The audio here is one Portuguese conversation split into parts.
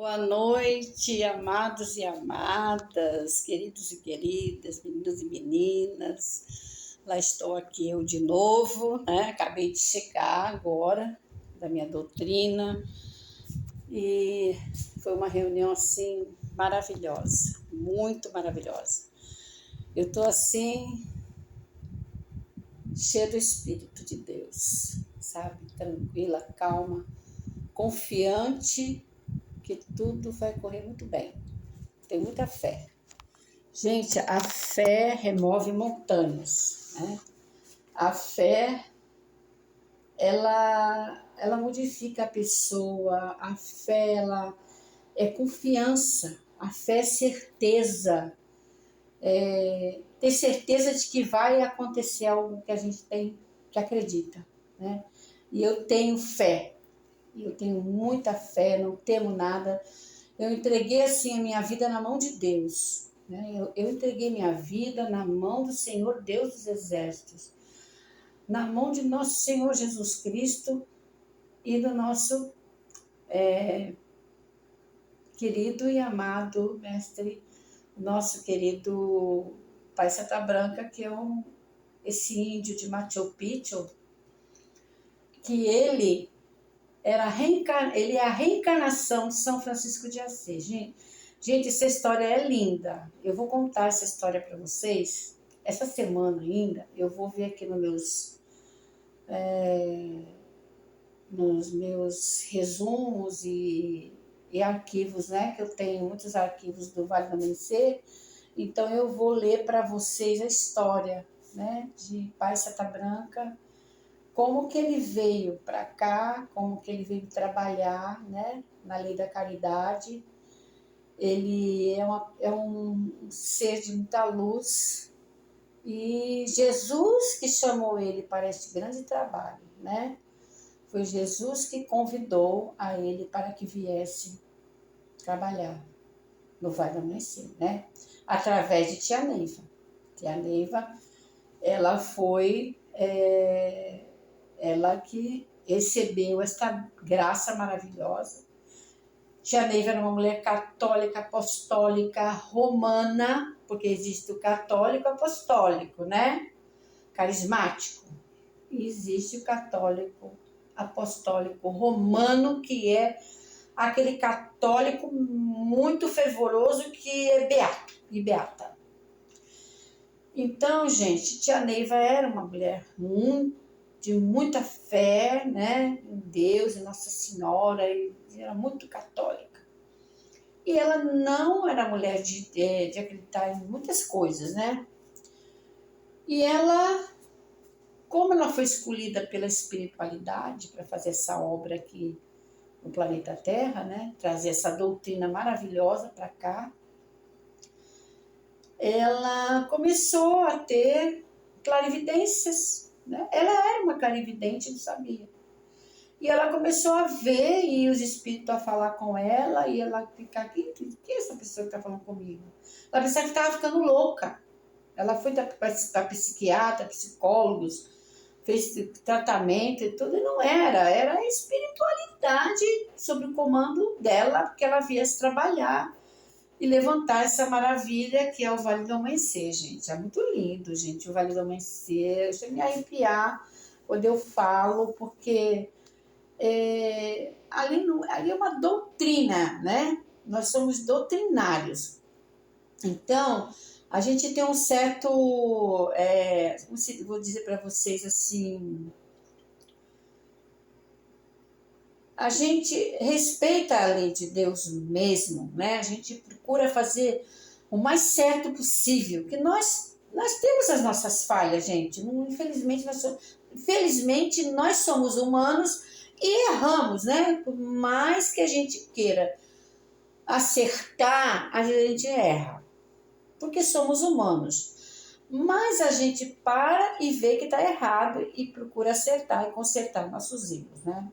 Boa noite, amados e amadas, queridos e queridas, meninos e meninas. Lá estou aqui eu de novo, né? Acabei de chegar agora da minha doutrina e foi uma reunião assim maravilhosa, muito maravilhosa. Eu estou assim cheia do Espírito de Deus, sabe? Tranquila, calma, confiante que tudo vai correr muito bem. Tenho muita fé. Gente, a fé remove montanhas, né? A fé, ela modifica a pessoa. A fé, ela é confiança. A fé é certeza. Ter certeza de que vai acontecer algo que a gente tem, que acredita, né? E eu tenho fé. Eu tenho muita fé, não temo nada. Eu entreguei assim a minha vida na mão de Deus, né? Eu entreguei minha vida na mão do Senhor Deus dos Exércitos, na mão de nosso Senhor Jesus Cristo e do nosso querido e amado mestre, nosso querido Pai Santa Branca, que é esse índio de Machu Picchu, que ele ele é a reencarnação de São Francisco de Assis. Gente, essa história é linda. Eu vou contar essa história para vocês. Essa semana ainda, eu vou ver aqui nos meus resumos e arquivos, né? Que eu tenho muitos arquivos do Vale do Amanhecer. Então, eu vou ler para vocês a história, né? De Pai Santa Branca, como que ele veio para cá, como que ele veio trabalhar, né, na lei da caridade. Ele é um ser de muita luz e Jesus que chamou ele para este grande trabalho, né? Foi Jesus que convidou a ele para que viesse trabalhar no Vale do Amanhecer, né? Através de Tia Neiva. Tia Neiva, ela foi ela que recebeu esta graça maravilhosa. Tia Neiva era uma mulher católica, apostólica, romana, porque existe o católico apostólico, né? Carismático. E existe o católico apostólico romano, que é aquele católico muito fervoroso que é beato e beata. Então, gente, Tia Neiva era uma mulher de muita fé, né, em Deus, em Nossa Senhora, e era muito católica. E ela não era mulher de acreditar em muitas coisas, né? E ela, como ela foi escolhida pela espiritualidade para fazer essa obra aqui no planeta Terra, né, trazer essa doutrina maravilhosa para cá, ela começou a ter clarividências, né? Ela era uma clarividente, não sabia. E ela começou a ver e os espíritos a falar com ela e ela ficar, quem é essa pessoa que está falando comigo? Ela pensava que estava ficando louca. Ela foi para psiquiatra, psicólogos, fez tratamento e tudo, e não era a espiritualidade sob o comando dela, porque ela viesse trabalhar e levantar essa maravilha que é o Vale do Amanhecer, gente. É muito lindo, gente, o Vale do Amanhecer. Eu chego a me arrepiar quando eu falo, porque ali é uma doutrina, né? Nós somos doutrinários. Então, a gente tem um certo, vou dizer para vocês assim, a gente respeita a lei de Deus mesmo, né? A gente procura fazer o mais certo possível, que nós temos as nossas falhas, gente. Infelizmente, nós somos humanos e erramos, né? Por mais que a gente queira acertar, a gente erra, porque somos humanos. Mas a gente para e vê que está errado e procura acertar e consertar nossos erros, né?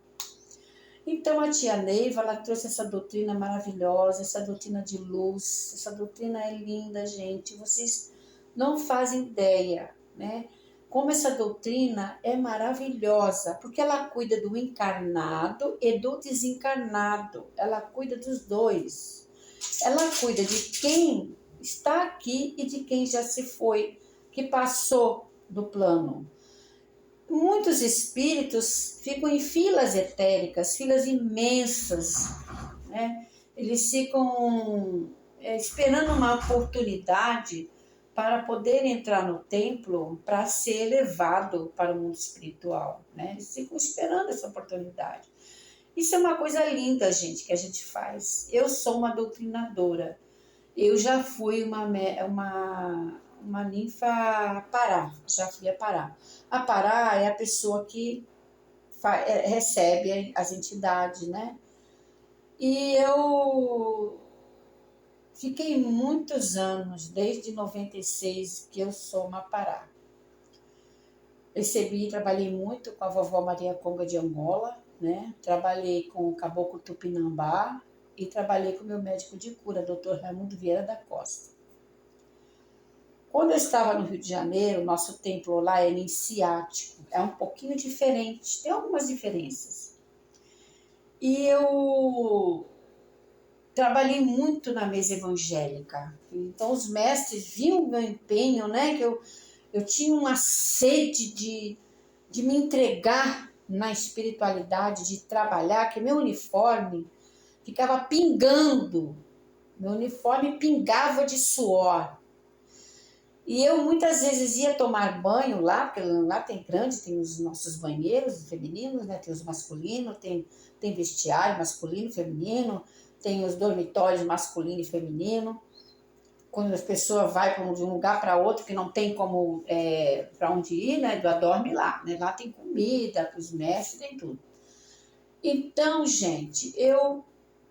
Então a tia Neiva, ela trouxe essa doutrina maravilhosa, essa doutrina de luz, essa doutrina é linda, gente. Vocês não fazem ideia, né? como essa doutrina é maravilhosa, porque ela cuida do encarnado e do desencarnado, ela cuida dos dois. Ela cuida de quem está aqui e de quem já se foi, que passou do plano. Muitos espíritos ficam em filas etéricas, filas imensas, né? Eles ficam esperando uma oportunidade para poder entrar no templo para ser elevado para o mundo espiritual, né? Eles ficam esperando essa oportunidade. Isso é uma coisa linda, gente, que a gente faz. Eu sou uma doutrinadora. Eu já fui uma ninfa Pará, já fui a Pará. A Pará é a pessoa que recebe as entidades, né? E eu fiquei muitos anos, desde 96, que eu sou uma Pará. Trabalhei muito com a vovó Maria Conga de Angola, né? Trabalhei com o Caboclo Tupinambá e trabalhei com o meu médico de cura, Dr. Raimundo Vieira da Costa. Quando eu estava no Rio de Janeiro, nosso templo lá é iniciático, é um pouquinho diferente, tem algumas diferenças. E eu trabalhei muito na mesa evangélica, então os mestres viam o meu empenho, né? Que eu tinha uma sede de me entregar na espiritualidade, de trabalhar, que meu uniforme ficava pingando, meu uniforme pingava de suor. E eu muitas vezes ia tomar banho lá, porque lá tem os nossos banheiros femininos, né? Tem os masculinos, tem vestiário masculino, feminino, tem os dormitórios masculino e feminino. Quando as pessoas vão de um lugar para outro que não tem como para onde ir, né? Dorme lá, né? Lá tem comida para os mestres, tem tudo. Então, gente, eu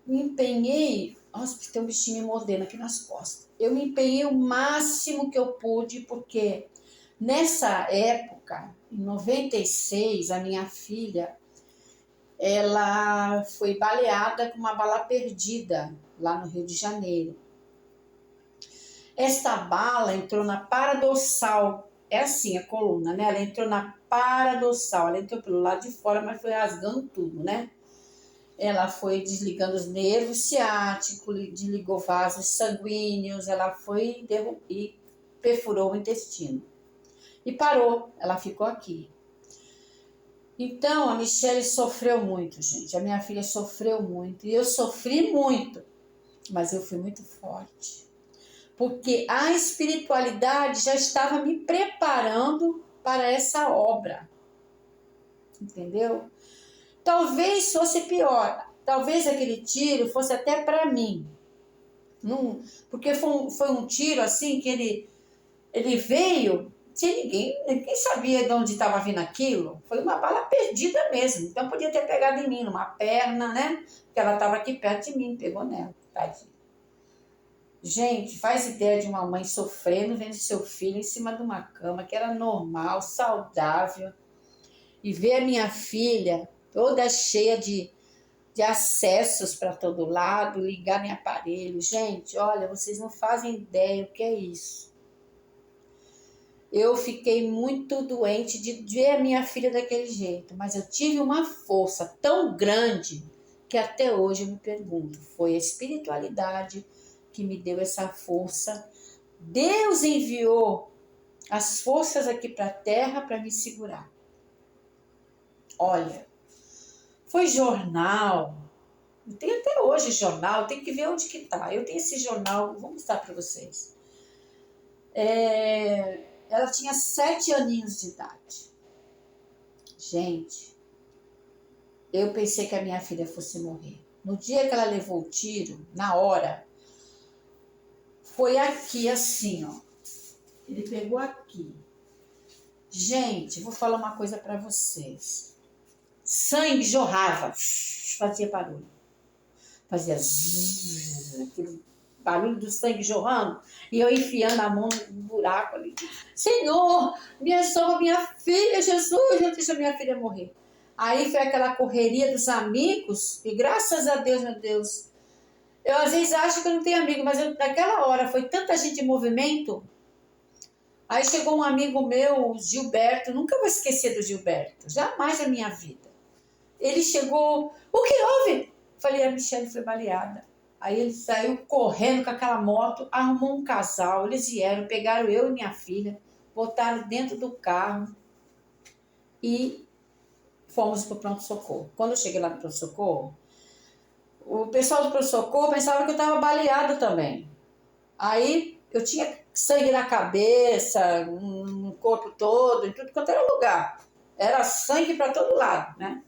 me empenhei. Nossa, tem um bichinho me mordendo aqui nas costas. Eu me empenhei o máximo que eu pude, porque nessa época, em 96, a minha filha, ela foi baleada com uma bala perdida lá no Rio de Janeiro. Esta bala entrou na paradossal, é assim a coluna, né? Ela entrou na paradossal, ela entrou pelo lado de fora, mas foi rasgando tudo, né? Ela foi desligando os nervos ciáticos, desligou vasos sanguíneos, ela foi e perfurou o intestino. E parou, ela ficou aqui. Então, a Michele sofreu muito, gente. A minha filha sofreu muito. E eu sofri muito, mas eu fui muito forte. Porque a espiritualidade já estava me preparando para essa obra. Entendeu? Talvez fosse pior. Talvez aquele tiro fosse até para mim. Porque foi um tiro assim que ele veio sem ninguém sabia de onde estava vindo aquilo. Foi uma bala perdida mesmo. Então podia ter pegado em mim, numa perna, né? Porque ela estava aqui perto de mim, pegou nela. Tadinha. Gente, faz ideia de uma mãe sofrendo, vendo seu filho em cima de uma cama, que era normal, saudável, e ver a minha filha toda cheia de acessos para todo lado, ligar em aparelho. Gente, olha, vocês não fazem ideia o que é isso. Eu fiquei muito doente de ver a minha filha daquele jeito, mas eu tive uma força tão grande que até hoje eu me pergunto, foi a espiritualidade que me deu essa força? Deus enviou as forças aqui para a Terra para me segurar. Olha, foi jornal, tem até hoje jornal, tem que ver onde que tá. Eu tenho esse jornal, vou mostrar para vocês. Ela tinha 7 aninhos de idade. Gente, eu pensei que a minha filha fosse morrer. No dia que ela levou o tiro, na hora, foi aqui assim, ó. Ele pegou aqui. Gente, vou falar uma coisa para vocês. Sangue jorrava, fazia barulho. Fazia zzz, aquele barulho do sangue jorrando. E eu enfiando a mão no buraco ali. Senhor, me salva minha filha, Jesus, não deixa minha filha morrer. Aí foi aquela correria dos amigos. E graças a Deus, meu Deus. Eu às vezes acho que eu não tenho amigo, mas naquela hora foi tanta gente em movimento. Aí chegou um amigo meu, o Gilberto, nunca vou esquecer do Gilberto, jamais na minha vida. Ele chegou, o que houve? Falei, a Michelle foi baleada. Aí ele saiu correndo com aquela moto, arrumou um casal, eles vieram, pegaram eu e minha filha, botaram dentro do carro e fomos para o pronto-socorro. Quando eu cheguei lá no pronto-socorro, o pessoal do pronto-socorro pensava que eu estava baleada também. Aí eu tinha sangue na cabeça, no corpo todo, em tudo quanto era lugar. Era sangue para todo lado, né?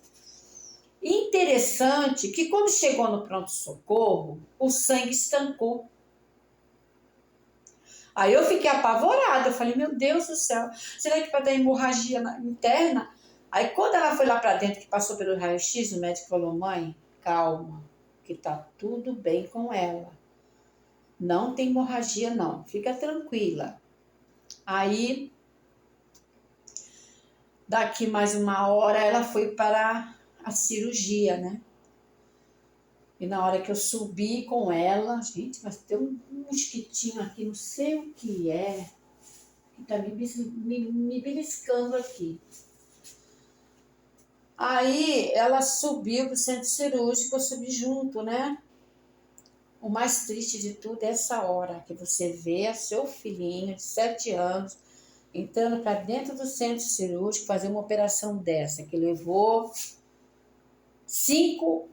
Interessante que quando chegou no pronto-socorro, o sangue estancou. Aí eu fiquei apavorada, eu falei, meu Deus do céu, será que vai dar hemorragia interna? Aí quando ela foi lá para dentro, que passou pelo raio-x, o médico falou, mãe, calma, que tá tudo bem com ela. Não tem hemorragia não, fica tranquila. Aí, daqui mais uma hora, ela foi para a cirurgia, né? E na hora que eu subi com ela, gente, mas tem um mosquitinho aqui, não sei o que é, que tá me beliscando aqui. Aí ela subiu pro centro cirúrgico, eu subi junto, né? O mais triste de tudo é essa hora que você vê seu filhinho de 7 anos entrando para dentro do centro cirúrgico fazer uma operação dessa, que levou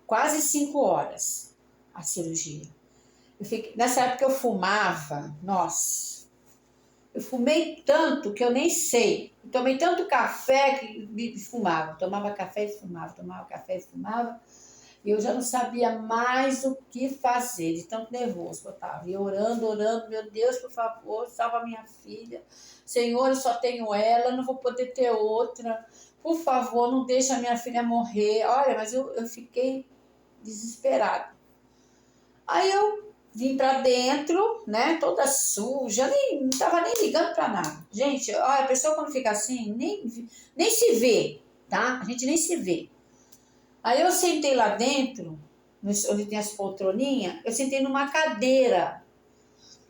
quase 5 horas a cirurgia. Nessa época eu fumava, nossa, eu fumei tanto que eu nem sei. Eu tomei tanto café que me fumava. Tomava café e fumava, tomava café e fumava. E eu já não sabia mais o que fazer, de tanto nervoso que eu estava. E orando, meu Deus, por favor, salva minha filha. Senhor, eu só tenho ela, não vou poder ter outra. Por favor, não deixa a minha filha morrer. Olha, mas eu fiquei desesperada. Aí eu vim pra dentro, né, toda suja, não tava nem ligando pra nada. Gente, olha, a pessoa quando fica assim, nem se vê, tá? A gente nem se vê. Aí eu sentei lá dentro, onde tem as poltroninhas, eu sentei numa cadeira.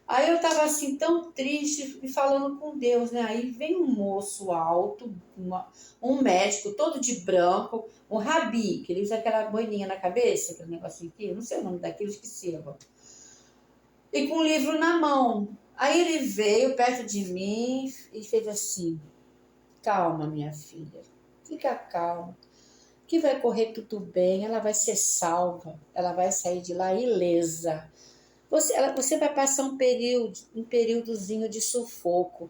Aí eu tava assim, tão triste e falando com Deus, né? Aí vem um moço alto, um médico todo de branco, um rabi, que ele usa aquela boininha na cabeça, aquele negocinho aqui, não sei o nome daquilo, esqueci agora. E com um livro na mão. Aí ele veio perto de mim e fez assim, calma, minha filha, fica calma, que vai correr tudo bem, ela vai ser salva, ela vai sair de lá ilesa. Você vai passar um períodozinho de sufoco,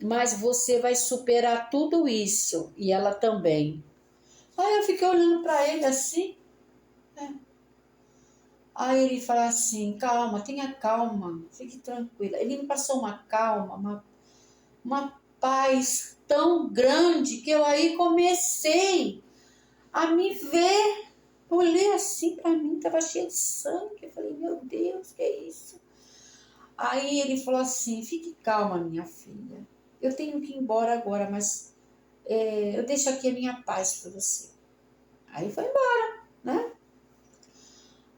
mas você vai superar tudo isso, e ela também. Aí eu fiquei olhando para ele assim, né? Aí ele falou assim, calma, tenha calma, fique tranquila. Ele me passou uma calma, uma paz tão grande, que eu aí comecei a me ver. Eu olhei assim para mim, estava cheio de sangue. Eu falei, meu Deus, que é isso? Aí ele falou assim, fique calma, minha filha. Eu tenho que ir embora agora, mas eu deixo aqui a minha paz para você. Aí foi embora, né?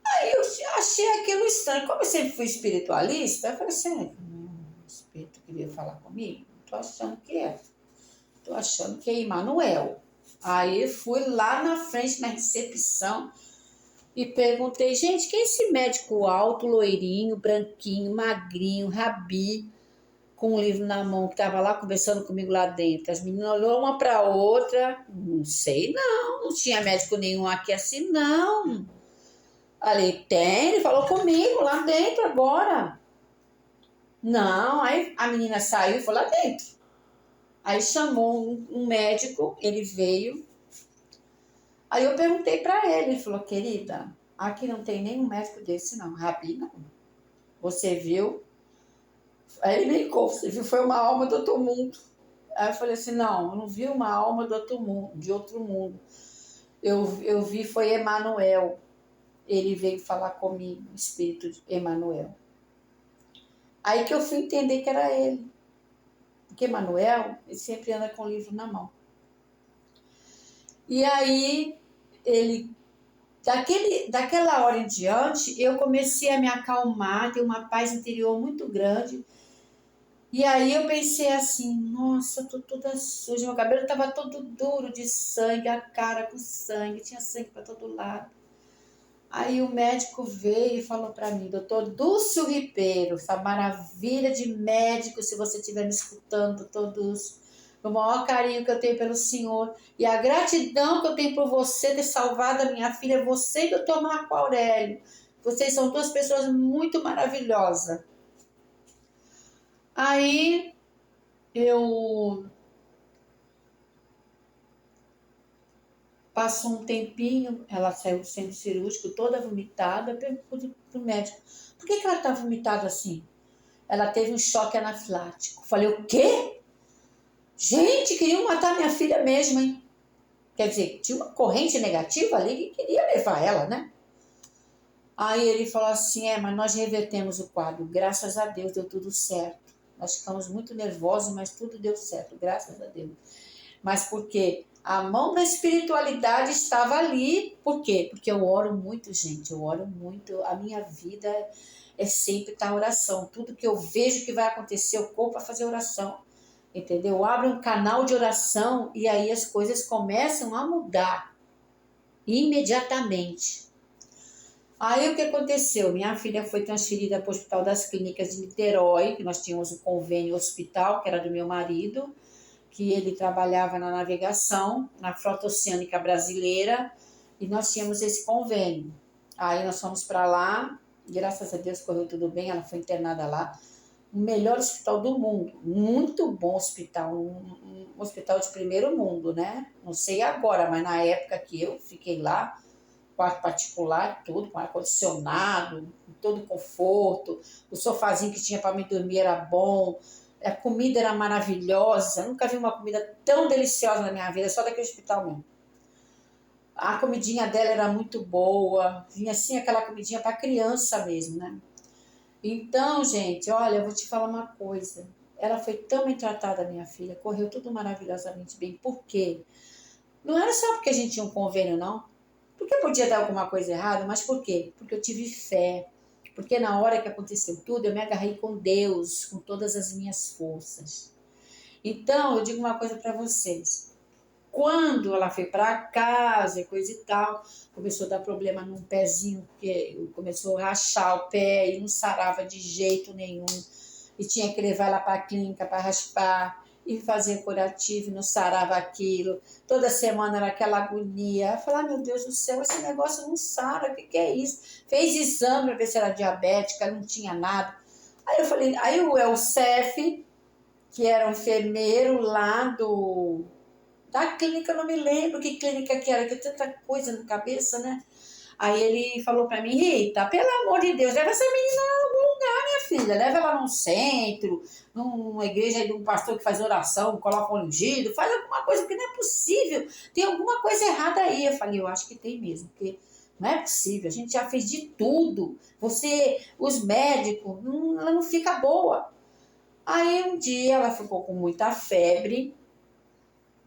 Aí eu achei aquilo estranho. Como eu sempre fui espiritualista, eu falei assim, o espírito queria falar comigo? Tô achando que é. Tô achando que é Emmanuel. Aí fui lá na frente, na recepção, e perguntei, gente, quem é esse médico alto, loirinho, branquinho, magrinho, rabi, com um livro na mão, que estava lá conversando comigo lá dentro? As meninas olhou uma para outra, não sei não tinha médico nenhum aqui assim, não. Falei, tem, ele falou comigo lá dentro agora. Não, aí a menina saiu e foi lá dentro. Aí chamou um médico, ele veio. Aí eu perguntei para ele falou, querida, aqui não tem nenhum médico desse não, Rabi não. Você viu? Aí ele brincou, você viu, foi uma alma do outro mundo. Aí eu falei assim, não, eu não vi uma alma do outro mundo, de outro mundo. Eu vi, foi Emmanuel. Ele veio falar comigo, o espírito de Emmanuel. Aí que eu fui entender que era ele. Porque Emmanuel, ele sempre anda com o livro na mão. E aí, ele, daquela hora em diante, eu comecei a me acalmar, ter uma paz interior muito grande. E aí eu pensei assim, nossa, eu tô toda suja, meu cabelo tava todo duro de sangue, a cara com sangue, tinha sangue para todo lado. Aí o médico veio e falou para mim, doutor Dúcio Ribeiro, essa maravilha de médico, se você estiver me escutando, doutor Dúcio, o maior carinho que eu tenho pelo senhor e a gratidão que eu tenho por você ter salvado a minha filha, você e o doutor Marco Aurélio. Vocês são duas pessoas muito maravilhosas. Aí eu passou um tempinho, ela saiu do centro cirúrgico toda vomitada, eu perguntei pro médico, por que ela tá vomitada assim? Ela teve um choque anafilático. Falei, o quê? Gente, queriam matar minha filha mesmo, hein? Quer dizer, tinha uma corrente negativa ali que queria levar ela, né? Aí ele falou assim, mas nós revertemos o quadro, graças a Deus deu tudo certo. Nós ficamos muito nervosos, mas tudo deu certo, graças a Deus. Mas por quê? A mão da espiritualidade estava ali. Por quê? Porque eu oro muito, gente. Eu oro muito. A minha vida é sempre estar em oração. Tudo que eu vejo que vai acontecer, eu corro para fazer oração. Entendeu? Eu abro um canal de oração e aí as coisas começam a mudar imediatamente. Aí o que aconteceu? Minha filha foi transferida para o Hospital das Clínicas de Niterói, que nós tínhamos um convênio hospital, que era do meu marido, que ele trabalhava na navegação, na frota oceânica brasileira, e nós tínhamos esse convênio. Aí nós fomos para lá, graças a Deus correu tudo bem, ela foi internada lá. O melhor hospital do mundo, muito bom hospital, um hospital de primeiro mundo, né? Não sei agora, mas na época que eu fiquei lá, quarto particular, tudo, com ar-condicionado, com todo conforto, o sofazinho que tinha para me dormir era bom, a comida era maravilhosa, eu nunca vi uma comida tão deliciosa na minha vida, só daquele hospital mesmo. A comidinha dela era muito boa, vinha assim aquela comidinha para criança mesmo, né? Então, gente, olha, eu vou te falar uma coisa. Ela foi tão bem tratada, minha filha, correu tudo maravilhosamente bem. Por quê? Não era só porque a gente tinha um convênio, não. Porque podia dar alguma coisa errada, mas por quê? Porque eu tive fé. Porque na hora que aconteceu tudo, eu me agarrei com Deus, com todas as minhas forças. Então, eu digo uma coisa para vocês. Quando ela foi para casa e coisa e tal, começou a dar problema num pezinho, porque começou a rachar o pé e não sarava de jeito nenhum. E tinha que levar ela para a clínica para raspar e fazer curativo, e não sarava aquilo. Toda semana era aquela agonia. Eu falei, meu Deus do céu, esse negócio não sara, o que é isso? Fez exame para ver se era diabética, não tinha nada. Aí eu falei, aí o Elcef, que era um enfermeiro lá da clínica, eu não me lembro que clínica que era, que tanta coisa na cabeça, né? Aí ele falou pra mim, Rita, pelo amor de Deus, leva essa menina a algum lugar, minha filha. Leva ela num centro, numa igreja de um pastor que faz oração, coloca um ungido, faz alguma coisa, porque não é possível. Tem alguma coisa errada aí. Eu falei, eu acho que tem mesmo, porque não é possível. A gente já fez de tudo. Você, os médicos, ela não fica boa. Aí um dia ela ficou com muita febre,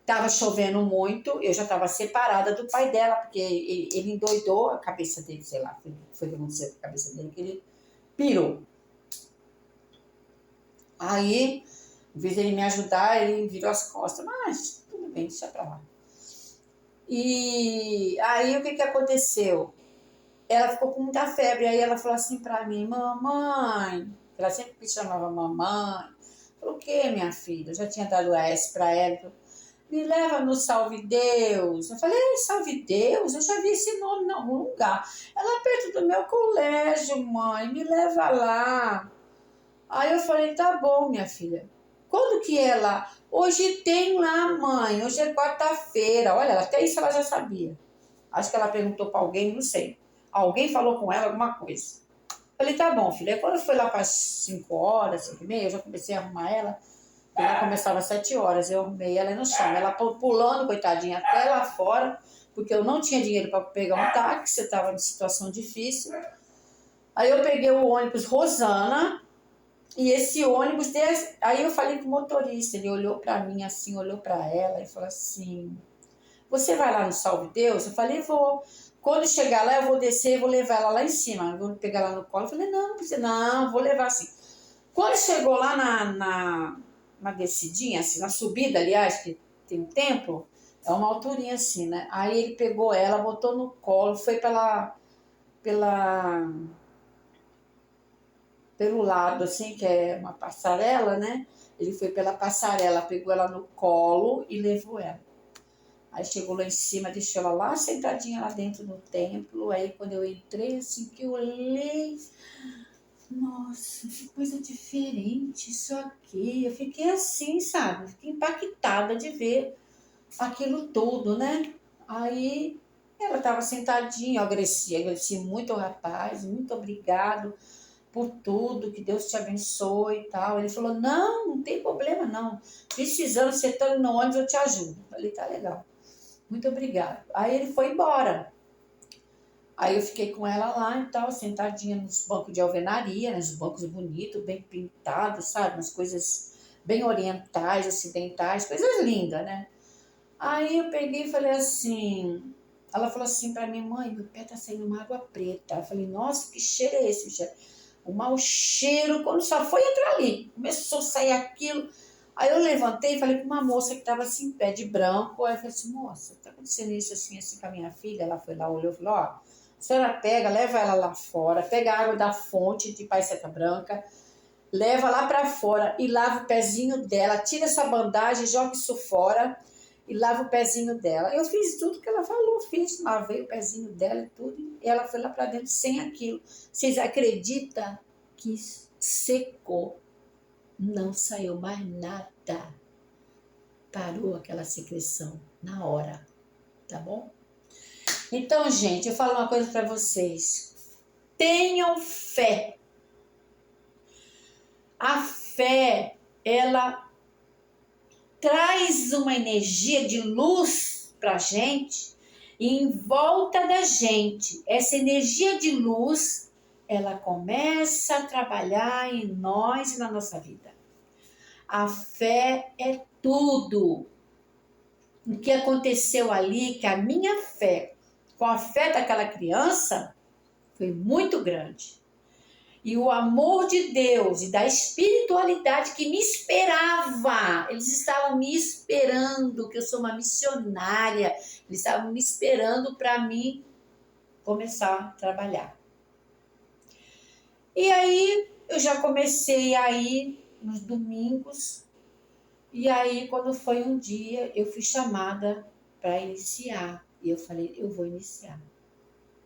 estava chovendo muito, eu já estava separada do pai dela, porque ele endoidou a cabeça dele, sei lá, foi o que aconteceu com a cabeça dele, que ele pirou. Aí, em vez de ele me ajudar, ele virou as costas, mas tudo bem, deixa pra lá. E aí o que aconteceu? Ela ficou com muita febre, aí ela falou assim pra mim, mamãe, ela sempre me chamava mamãe, falou, o que, minha filha? Eu já tinha dado a S pra ela, me leva no Salve Deus. Eu falei, Salve Deus? Eu já vi esse nome em algum lugar. Ela perto do meu colégio, mãe, me leva lá. Aí eu falei, tá bom, minha filha. Quando que é lá? Hoje tem lá, mãe. Hoje é quarta-feira. Olha, até isso ela já sabia. Acho que ela perguntou para alguém, não sei. Alguém falou com ela alguma coisa. Eu falei, tá bom, filha. Aí quando foi lá para as 5 horas, 5 e meia, eu já comecei a arrumar ela. Ela começava às 7 horas, eu arrumei ela no chão. Ela pulando, coitadinha, até lá fora, porque eu não tinha dinheiro para pegar um táxi, eu estava em situação difícil. Aí eu peguei o ônibus Rosana, e esse ônibus, aí eu falei com o motorista, ele olhou para mim assim, olhou para ela e falou assim, você vai lá no Salve Deus? Eu falei, vou. Quando chegar lá, eu vou descer e vou levar ela lá em cima. Eu vou pegar ela no colo. Eu falei, não, não precisa, não, vou levar assim. Quando chegou lá na descidinha, assim, na subida, aliás, que tem um templo, é uma alturinha assim, né? Aí ele pegou ela, botou no colo, foi pela, pelo lado, assim, que é uma passarela, né? Ele foi pela passarela, pegou ela no colo e levou ela. Aí chegou lá em cima, deixou ela lá sentadinha lá dentro do templo. Aí quando eu entrei, assim, que eu olhei, nossa, que coisa diferente isso aqui. Eu fiquei assim, sabe? Fiquei impactada de ver aquilo tudo, né? Aí ela estava sentadinha, eu agradeci muito ao rapaz, muito obrigado por tudo, que Deus te abençoe e tal. Ele falou, não tem problema não, precisando, você tá no ônibus, eu te ajudo. Eu falei, tá legal, muito obrigado. Aí ele foi embora. Aí eu fiquei com ela lá e tal, sentadinha nos bancos de alvenaria, né, nos bancos bonitos, bem pintados, sabe? Umas coisas bem orientais, ocidentais, coisas lindas, né? Aí eu peguei e falei assim, ela falou assim pra mim, mãe, meu pé tá saindo uma água preta. Eu falei, nossa, que cheiro é esse, bicho? O mau cheiro, quando só foi entrar ali, começou a sair aquilo. Aí eu levantei e falei com uma moça que estava assim, em pé de branco. Aí eu falei assim, moça, tá acontecendo isso assim, assim com a minha filha? Ela foi lá, olhou e falou, ó, a senhora pega, leva ela lá fora, pega a água da fonte de Pai Seta Branca, leva lá para fora e lava o pezinho dela, tira essa bandagem, joga isso fora e lava o pezinho dela. Eu fiz tudo que ela falou, fiz, lavei o pezinho dela e tudo, e ela foi lá para dentro sem aquilo. Vocês acreditam que secou? Não saiu mais nada. Parou aquela secreção na hora, tá bom? Então, gente, eu falo uma coisa para vocês. Tenham fé. A fé, ela traz uma energia de luz para a gente e em volta da gente. Essa energia de luz, ela começa a trabalhar em nós e na nossa vida. A fé é tudo. O que aconteceu ali, que a minha fé, com a fé daquela criança, foi muito grande. E o amor de Deus e da espiritualidade que me esperava, eles estavam me esperando, que eu sou uma missionária, eles estavam me esperando para mim começar a trabalhar. E aí eu já comecei a ir nos domingos, e aí quando foi um dia eu fui chamada para iniciar, e eu falei, eu vou iniciar.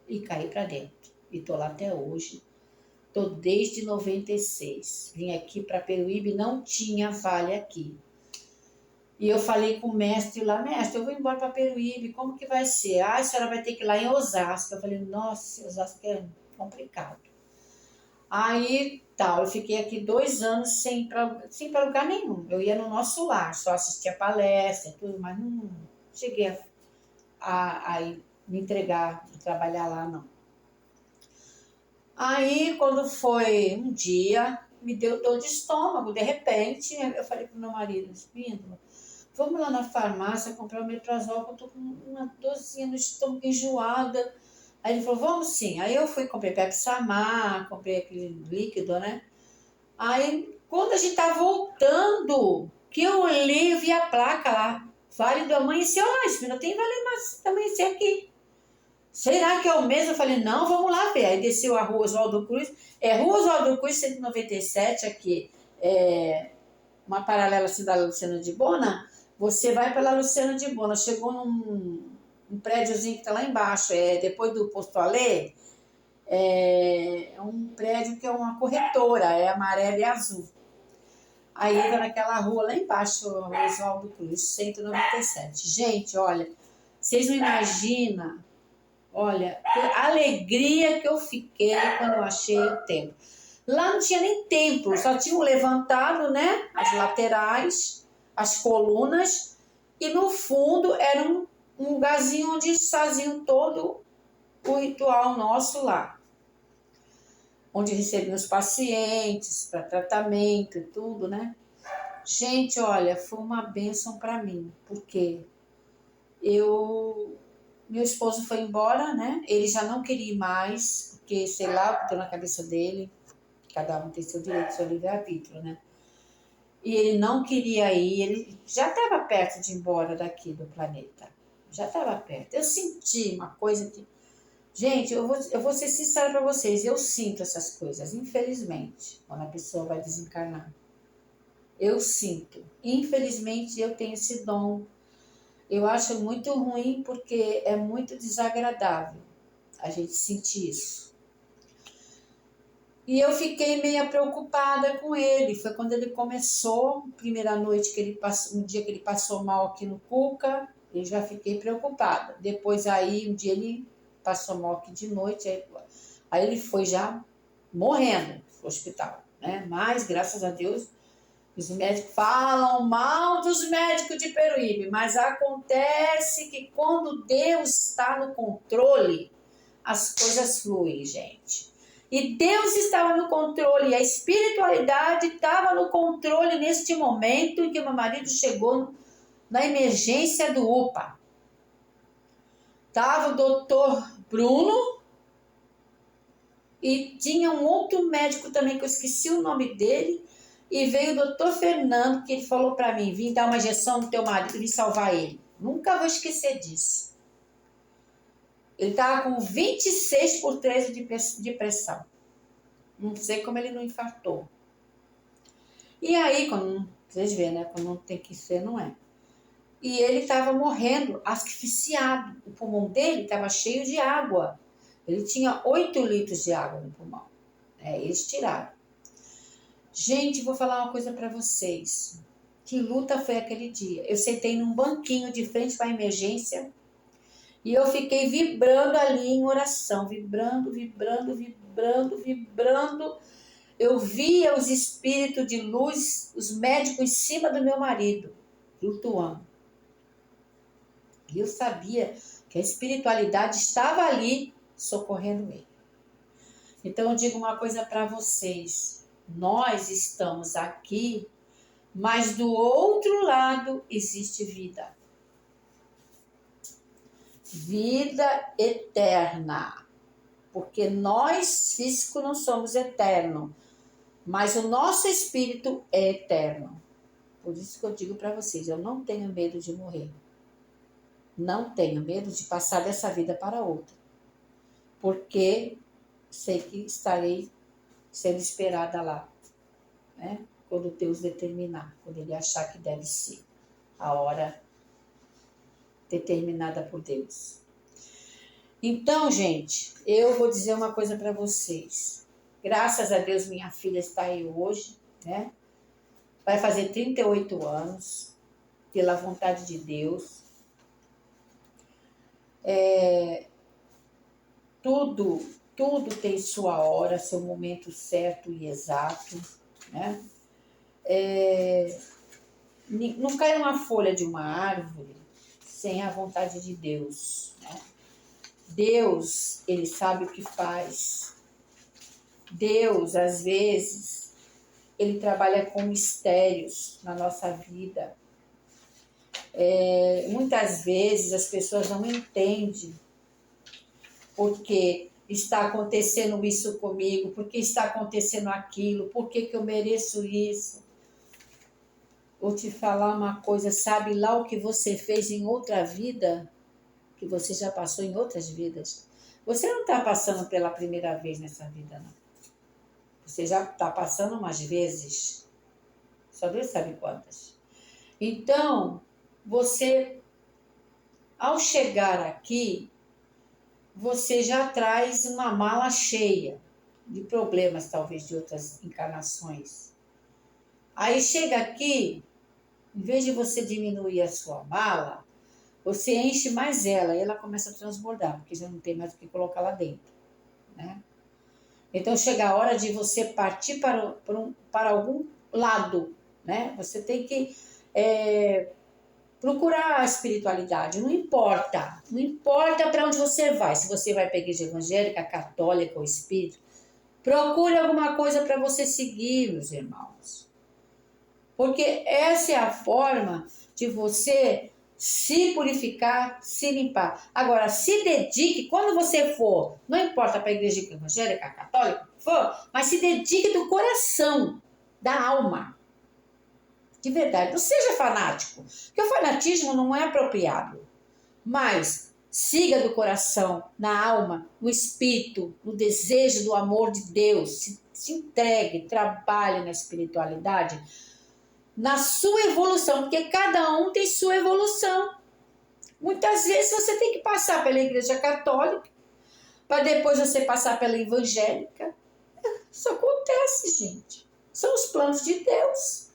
E caí para dentro, e estou lá até hoje. Estou desde 96. Vim aqui para Peruíbe, não tinha vale aqui. E eu falei com o mestre lá, mestre, eu vou embora para Peruíbe, como que vai ser? Ah, a senhora vai ter que ir lá em Osasco. Eu falei, nossa, Osasco é complicado. Aí, tal, eu fiquei aqui 2 anos sem ir para lugar nenhum. Eu ia no nosso lar, só assistia palestra, tudo, mas não cheguei a me entregar, a trabalhar lá, não. Aí, quando foi um dia, me deu dor de estômago, de repente, eu falei pro meu marido, Espíndola, vamos lá na farmácia comprar um omeprazol, que eu tô com uma dorzinha no estômago, enjoada. Aí ele falou, vamos sim. Aí eu fui, comprei Pepsamar, comprei aquele líquido, né? Aí, quando a gente tá voltando, que eu olhei, eu vi a placa lá, Vale do Amanhecer. Olha, Espíndola, tem Vale do Amanhecer aqui. Será que é o mesmo? Eu falei, não, vamos lá ver. Aí desceu a rua Oswaldo Cruz. É Rua Oswaldo Cruz, 197, aqui. É uma paralela assim da Luciana de Bona. Você vai pela Luciana de Bona. Chegou num prédiozinho que está lá embaixo. Depois do Posto Alê. É um prédio que é uma corretora. É amarela e azul. Aí entra naquela rua lá embaixo, Oswaldo Cruz, 197. Gente, olha, vocês não imaginam. Olha, a alegria que eu fiquei quando eu achei o templo. Lá não tinha nem templo, só tinham levantado, né, as laterais, as colunas, e no fundo era um lugarzinho onde faziam todo o ritual nosso lá. Onde recebiam os pacientes para tratamento e tudo, né? Gente, olha, foi uma bênção para mim, porque meu esposo foi embora, né? Ele já não queria ir mais, porque sei lá o que deu na cabeça dele. cada um tem seu direito, seu livre-arbítrio, né? E ele não queria ir, ele já estava perto de ir embora daqui do planeta. Já estava perto. Eu senti uma coisa que... Gente, eu vou ser sincera para vocês, eu sinto essas coisas, infelizmente, quando a pessoa vai desencarnar. Eu sinto. Infelizmente, eu tenho esse dom. Eu acho muito ruim porque é muito desagradável a gente sentir isso. E eu fiquei meio preocupada com ele. Foi quando ele começou, primeira noite que ele passou, um dia que ele passou mal aqui no Cuca, eu já fiquei preocupada. Depois aí, um dia ele passou mal aqui de noite, aí ele foi já morrendo no hospital, né? Mas, graças a Deus, os médicos falam mal dos médicos de Peruíbe, mas acontece que quando Deus está no controle, as coisas fluem, gente. E Deus estava no controle, a espiritualidade estava no controle neste momento em que meu marido chegou na emergência do UPA. Estava o doutor Bruno e tinha um outro médico também, que eu esqueci o nome dele, e veio o doutor Fernando, que ele falou para mim, vim dar uma injeção no teu marido, vim salvar ele. Nunca vou esquecer disso. Ele estava com 26/13 de pressão. Não sei como ele não infartou. E aí, quando vocês veem, né? Quando não tem que ser, não é. E ele estava morrendo, asfixiado. O pulmão dele estava cheio de água. Ele tinha 8 litros de água no pulmão. Eles tiraram. Gente, vou falar uma coisa para vocês. Que luta foi aquele dia? Eu sentei num banquinho de frente para a emergência e eu fiquei vibrando ali em oração. Vibrando, vibrando, vibrando, vibrando. Eu via os espíritos de luz, os médicos em cima do meu marido, flutuando. E eu sabia que a espiritualidade estava ali socorrendo ele. Então eu digo uma coisa para vocês. Nós estamos aqui, mas do outro lado existe vida. Vida eterna. Porque nós, físicos, não somos eternos. Mas o nosso espírito é eterno. Por isso que eu digo para vocês, eu não tenho medo de morrer. Não tenho medo de passar dessa vida para outra. Porque sei que estarei sendo esperada lá, né? Quando Deus determinar, quando Ele achar que deve ser a hora determinada por Deus. Então, gente, eu vou dizer uma coisa para vocês. Graças a Deus, minha filha está aí hoje, né? Vai fazer 38 anos, pela vontade de Deus. Tudo tem sua hora, seu momento certo e exato, né? Não cai uma folha de uma árvore sem a vontade de Deus, né? Deus, Ele sabe o que faz. Deus, às vezes, Ele trabalha com mistérios na nossa vida. Muitas vezes as pessoas não entendem porque está acontecendo isso comigo, porque está acontecendo aquilo, por que eu mereço isso. Vou te falar uma coisa, sabe lá o que você fez em outra vida, que você já passou em outras vidas? Você não está passando pela primeira vez nessa vida, não. Você já está passando umas vezes, só Deus sabe quantas. Então, você, ao chegar aqui, você já traz uma mala cheia de problemas, talvez, de outras encarnações. Aí chega aqui, em vez de você diminuir a sua mala, você enche mais ela e ela começa a transbordar, porque já não tem mais o que colocar lá dentro, né? Então chega a hora de você partir para algum lado, né? Você tem que procurar a espiritualidade, não importa para onde você vai, se você vai para a igreja evangélica, católica ou espírita, procure alguma coisa para você seguir, meus irmãos. Porque essa é a forma de você se purificar, se limpar. Agora, se dedique, quando você for, não importa para a igreja evangélica, católica, mas se dedique do coração, da alma. De verdade, não seja fanático, porque o fanatismo não é apropriado, mas siga do coração, na alma, no espírito, no desejo do amor de Deus, se entregue, trabalhe na espiritualidade, na sua evolução, porque cada um tem sua evolução. Muitas vezes você tem que passar pela igreja católica, para depois você passar pela evangélica. Isso acontece, gente. São os planos de Deus.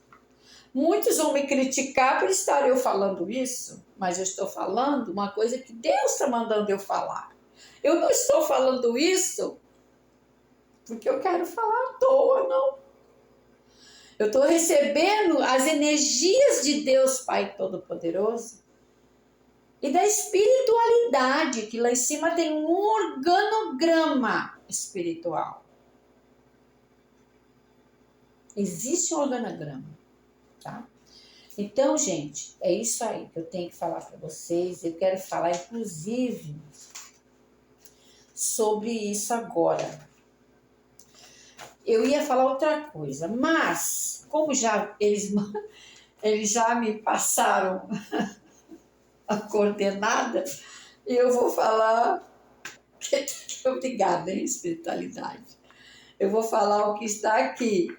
Muitos vão me criticar por estar eu falando isso, mas eu estou falando uma coisa que Deus está mandando eu falar. Eu não estou falando isso porque eu quero falar à toa, não. Eu estou recebendo as energias de Deus Pai Todo-Poderoso e da espiritualidade, que lá em cima tem um organograma espiritual. Existe um organograma, tá? Então, gente, é isso aí que eu tenho que falar para vocês. Eu quero falar, inclusive, sobre isso agora. Eu ia falar outra coisa, mas como já eles já me passaram a coordenada, eu vou falar. Obrigada, hein, espiritualidade. Eu vou falar o que está aqui.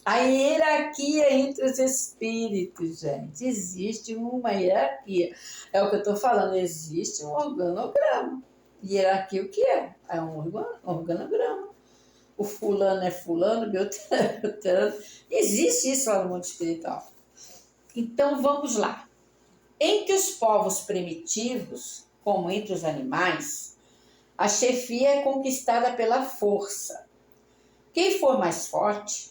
A hierarquia entre os espíritos, gente. Existe uma hierarquia. É o que eu estou falando, existe um organograma. Hierarquia o que é? É um organograma. O fulano é fulano, Beltrano é Beltrano. Existe isso lá no mundo espiritual. Então vamos lá. Entre os povos primitivos, como entre os animais, a chefia é conquistada pela força. Quem for mais forte,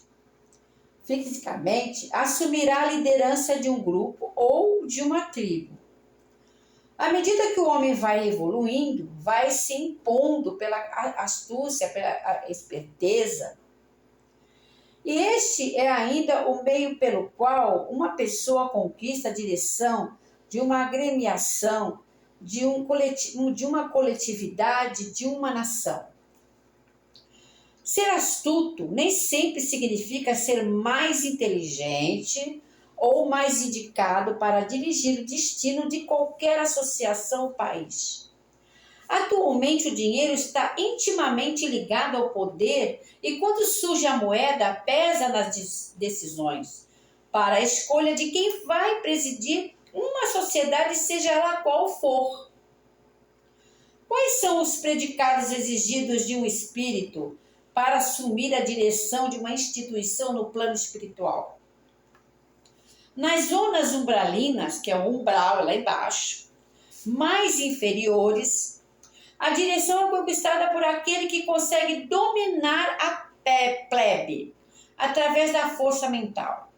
fisicamente, assumirá a liderança de um grupo ou de uma tribo. À medida que o homem vai evoluindo, vai se impondo pela astúcia, pela esperteza. E este é ainda o meio pelo qual uma pessoa conquista a direção de uma agremiação, de uma coletividade, de uma nação. Ser astuto nem sempre significa ser mais inteligente ou mais indicado para dirigir o destino de qualquer associação ou país. Atualmente, o dinheiro está intimamente ligado ao poder e, quando surge a moeda, pesa nas decisões para a escolha de quem vai presidir uma sociedade, seja ela qual for. Quais são os predicados exigidos de um espírito para assumir a direção de uma instituição no plano espiritual? Nas zonas umbralinas, que é o umbral lá embaixo, mais inferiores, a direção é conquistada por aquele que consegue dominar a plebe através da força mental.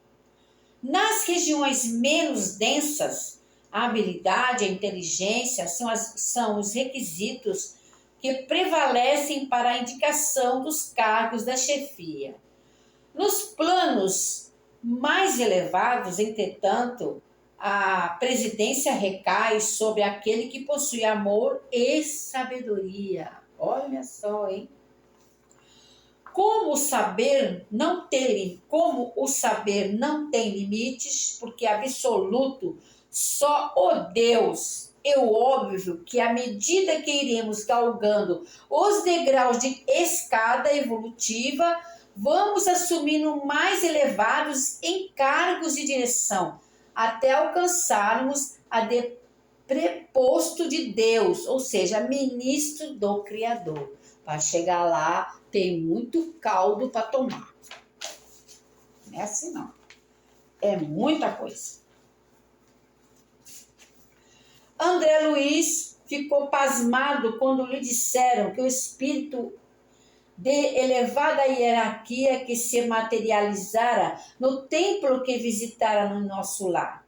Nas regiões menos densas, a habilidade e a inteligência são os requisitos que prevalecem para a indicação dos cargos da chefia. Nos planos mais elevados, entretanto, a presidência recai sobre aquele que possui amor e sabedoria. Olha só, hein? Como o saber não tem limites, porque absoluto só o Deus. É óbvio que à medida que iremos galgando os degraus de escada evolutiva, vamos assumindo mais elevados encargos de direção, até alcançarmos a de preposto de Deus, ou seja, ministro do Criador. Para chegar lá, tem muito caldo para tomar. Não é assim, não. É muita coisa. André Luiz ficou pasmado quando lhe disseram que o espírito de elevada hierarquia que se materializara no templo que visitara no nosso lar.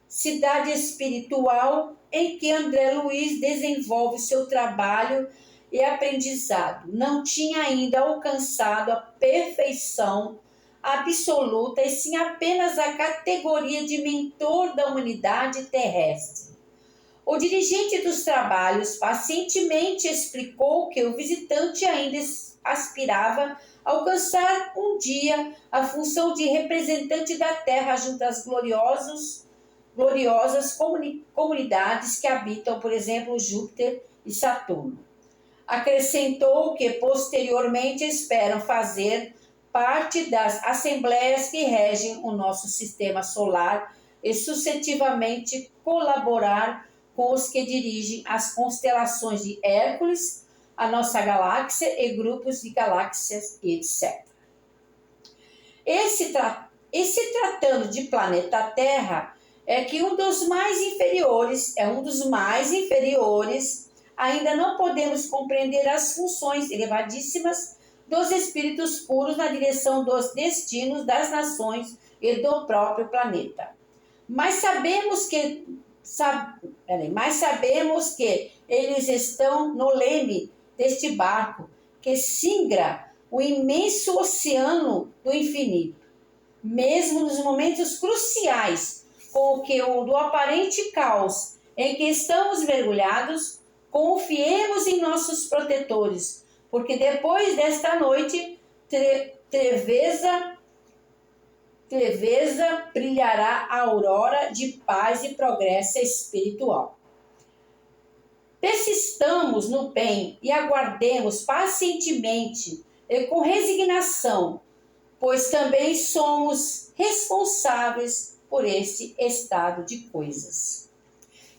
Cidade espiritual em que André Luiz desenvolve seu trabalho e aprendizado. Não tinha ainda alcançado a perfeição absoluta, e sim apenas a categoria de mentor da humanidade terrestre. O dirigente dos trabalhos pacientemente explicou que o visitante ainda aspirava a alcançar um dia a função de representante da Terra junto às gloriosas comunidades que habitam, por exemplo, Júpiter e Saturno. Acrescentou que posteriormente esperam fazer parte das assembleias que regem o nosso sistema solar e sucessivamente colaborar com os que dirigem as constelações de Hércules, a nossa galáxia e grupos de galáxias, etc. Esse tratando de planeta Terra, é que um dos mais inferiores, ainda não podemos compreender as funções elevadíssimas dos espíritos puros na direção dos destinos das nações e do próprio planeta. Mas sabemos que eles estão no leme deste barco que singra o imenso oceano do infinito. Mesmo nos momentos cruciais do aparente caos em que estamos mergulhados, confiemos em nossos protetores, porque depois desta noite, Treveza brilhará a aurora de paz e progresso espiritual. Persistamos no bem e aguardemos pacientemente e com resignação, pois também somos responsáveis por este estado de coisas.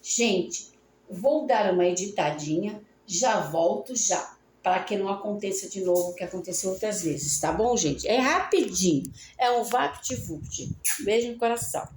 Gente, vou dar uma editadinha, já volto já, para que não aconteça de novo o que aconteceu outras vezes, tá bom, gente? É rapidinho, é um vapt-vupt. Beijo no coração.